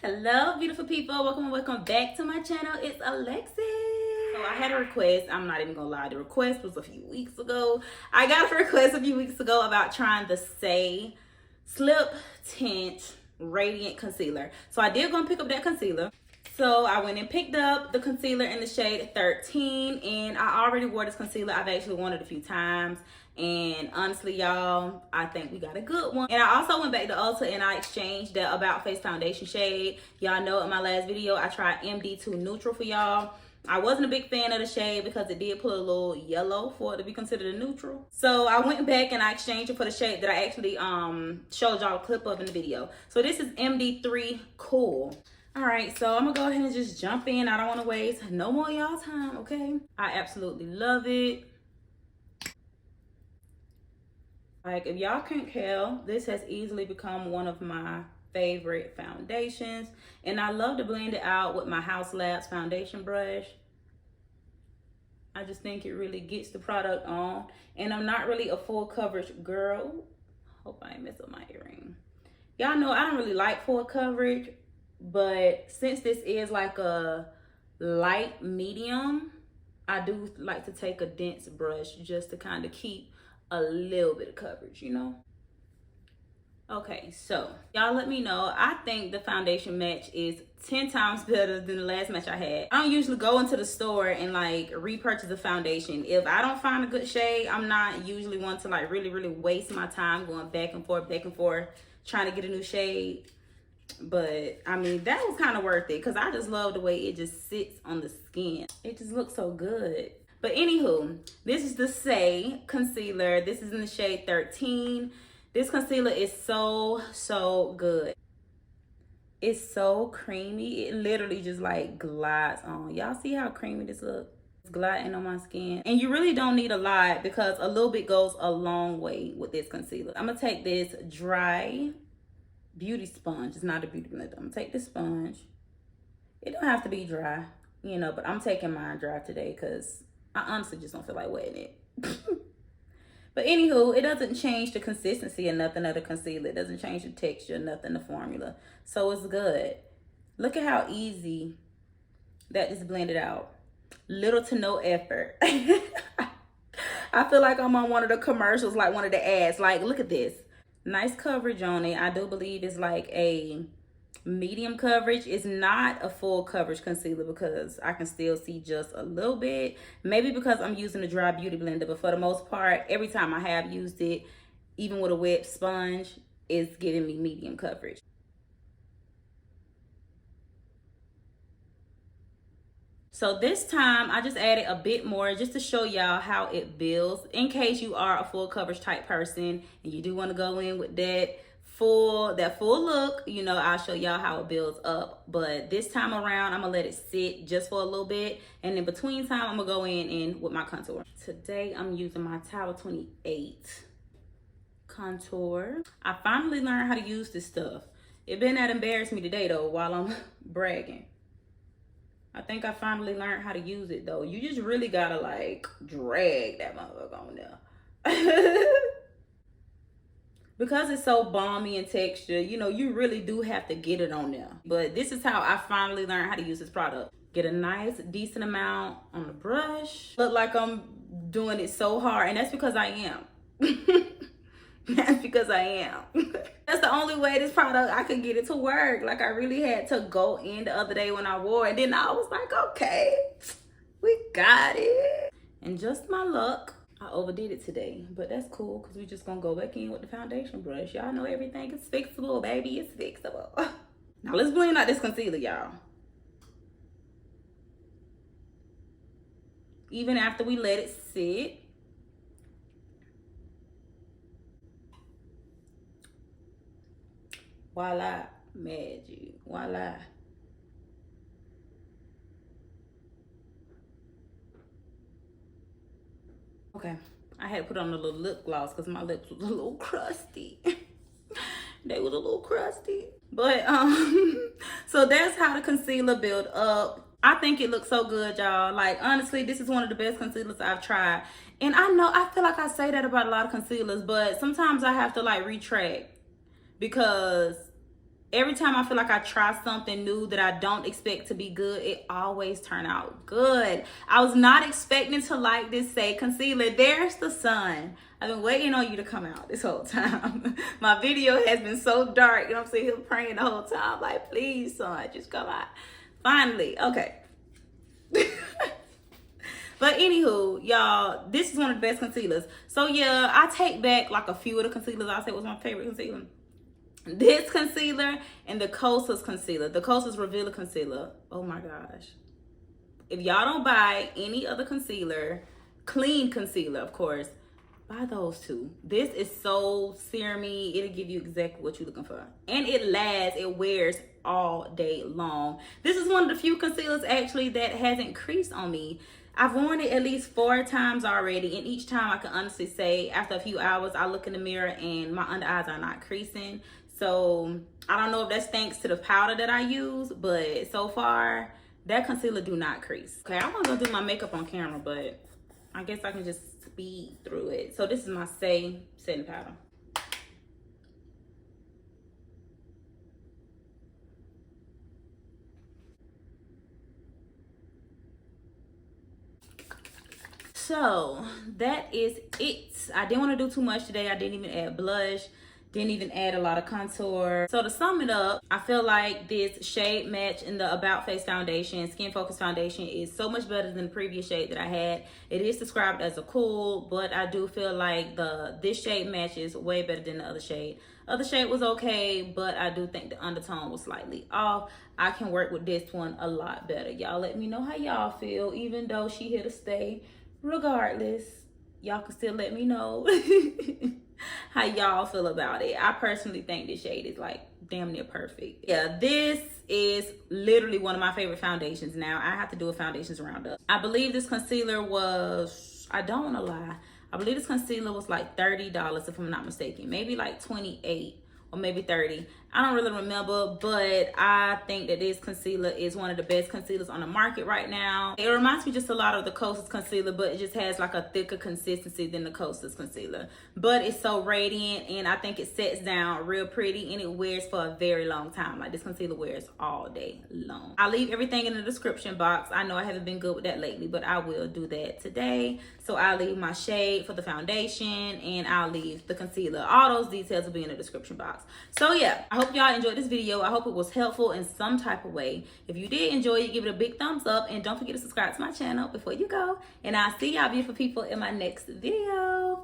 Hello, beautiful people. Welcome back to my channel. It's Alexis. So I had a request. I'm not even gonna lie. The request was a few weeks ago. I got a request a few weeks ago about trying the Saie Slip Tint Radiant Concealer. So I did go and pick up that concealer. So I went and picked up the concealer in the shade 13, and I already wore this concealer. I've actually worn it a few times, and honestly, y'all, I think we got a good one. And I also went back to Ulta and I exchanged the About Face foundation shade. Y'all know in my last video, I tried MD2 Neutral for y'all. I wasn't a big fan of the shade because it did pull a little yellow for it to be considered a neutral. So I went back and I exchanged it for the shade that I actually showed y'all a clip of in the video. So this is MD3 Cool. All right, so I'm gonna go ahead and just jump in. I don't want to waste no more y'all time, okay? I absolutely love it. Like, if y'all can't tell, this has easily become one of my favorite foundations, and I love to blend it out with my House Labs foundation brush. I just think it really gets the product on, and I'm not really a full coverage girl. Hope I ain't mess up my earring. Y'all know I don't really like full coverage, but since this is like a light medium, I do like to take a dense brush just to kind of keep a little bit of coverage, you know? Okay, so y'all let me know. I think the foundation match is 10 times better than the last match I had. I don't usually go into the store and like repurchase a foundation. If I don't find a good shade, I'm not usually one to like really waste my time going back and forth, trying to get a new shade. But I mean, that was kind of worth it because I just love the way it just sits on the skin. It just looks so good. But anywho, this is the Saie concealer. This is in the shade 13. This concealer is so good. It's so creamy. It literally just like glides on. Y'all see how creamy this looks? It's gliding on my skin. And you really don't need a lot because a little bit goes a long way with this concealer. I'm gonna take this dry beauty sponge. It's not a beauty blender. I'm gonna take this sponge. It don't have to be dry, you know, but I'm taking mine dry today because I honestly just don't feel like wetting it. But anywho, it doesn't change the consistency or nothing of the concealer. It doesn't change the texture, nothing, the formula. So it's good. Look at how easy that just blended out. Little to no effort. I feel like I'm on one of the commercials, like one of the ads. Like, look at this. Nice coverage on it. I do believe it's like a medium coverage. It's not a full coverage concealer because I can still see just a little bit. Maybe because I'm using a dry beauty blender, but for the most part, every time I have used it, even with a wet sponge, it's giving me medium coverage. So this time I just added a bit more just to show y'all how it builds in case you are a full coverage type person and you do want to go in with that full look. You know, I'll show y'all how it builds up, but this time around I'm gonna let it sit just for a little bit, and in between time I'm gonna go in with my contour. Today I'm using my Tower 28 contour. I finally learned how to use this stuff. It better not embarrass me today though while I'm bragging. I think I finally learned how to use it though. You just really gotta like drag that motherfucker on there. Because it's so balmy in texture, you know, you really do have to get it on there. But this is how I finally learned how to use this product. Get a nice, decent amount on the brush. Look like I'm doing it so hard, and that's because I am. That's because I am. That's the only way this product, I could get it to work. Like, I really had to go in the other day when I wore it. And then I was like, okay, we got it. And just my luck, I overdid it today, but that's cool because we just gonna go back in with the foundation brush. Y'all know everything is fixable, baby. It's fixable. Now let's blend out this concealer, y'all. Even after we let it sit. Voila, magic, voila. Okay, I had to put on a little lip gloss because my lips was a little crusty. They was a little crusty. But so that's how the concealer built up. I think it looks so good, y'all. Like, honestly, this is one of the best concealers I've tried. And I know, I feel like I say that about a lot of concealers, but sometimes I have to like retract because every time I feel like I try something new that I don't expect to be good, it always turn out good. I was not expecting to like this Saie concealer. There's the sun. I've been waiting on you to come out this whole time. My video has been so dark, you know what I'm saying? Here praying the whole time, like, please, sun, just come out. Finally, okay. But anywho, y'all, this is one of the best concealers. So yeah, I take back like a few of the concealers I said was my favorite concealer. This concealer and the Kosas concealer, the Kosas Revealer concealer. Oh my gosh. If y'all don't buy any other concealer, clean concealer, of course, buy those two. This is so serumy. It'll give you exactly what you're looking for. And it lasts, it wears all day long. This is one of the few concealers actually that hasn't creased on me. I've worn it at least 4 times already, and each time I can honestly say after a few hours I look in the mirror and my under eyes are not creasing. So I don't know if that's thanks to the powder that I use, but so far that concealer do not crease. Okay, I wasn't gonna do my makeup on camera, but I guess I can just speed through it. So this is my Saie Setting Powder. So that is it. I didn't want to do too much today. I didn't even add blush, didn't even add a lot of contour. So to sum it up, I feel like this shade match in the About Face foundation, Skin Focus foundation, is so much better than the previous shade that I had. It is described as a cool, but I do feel like this shade match is way better than the other shade. Other shade was okay, but I do think the undertone was slightly off. I can work with this one a lot better. Y'all let me know how y'all feel, even though she here to stay. Regardless, y'all can still let me know how y'all feel about it. I personally think this shade is like damn near perfect. Yeah, this is literally one of my favorite foundations now. I have to do a foundations roundup. I believe this concealer was, I don't want to lie, I believe this concealer was like $30 if I'm not mistaken. Maybe like 28 or maybe 30. I don't really remember, but I think that this concealer is one of the best concealers on the market right now. It reminds me just a lot of the Kosas concealer, but it just has like a thicker consistency than the Kosas concealer. But it's so radiant, and I think it sets down real pretty, and it wears for a very long time. Like this concealer wears all day long. I'll leave everything in the description box. I know I haven't been good with that lately, but I will do that today. So I'll leave my shade for the foundation, and I'll leave the concealer. All those details will be in the description box. So yeah, I hope y'all enjoyed this video. I hope it was helpful in some type of way. If you did enjoy it, give it a big thumbs up, and don't forget to subscribe to my channel before you go. And I'll see y'all beautiful people in my next video.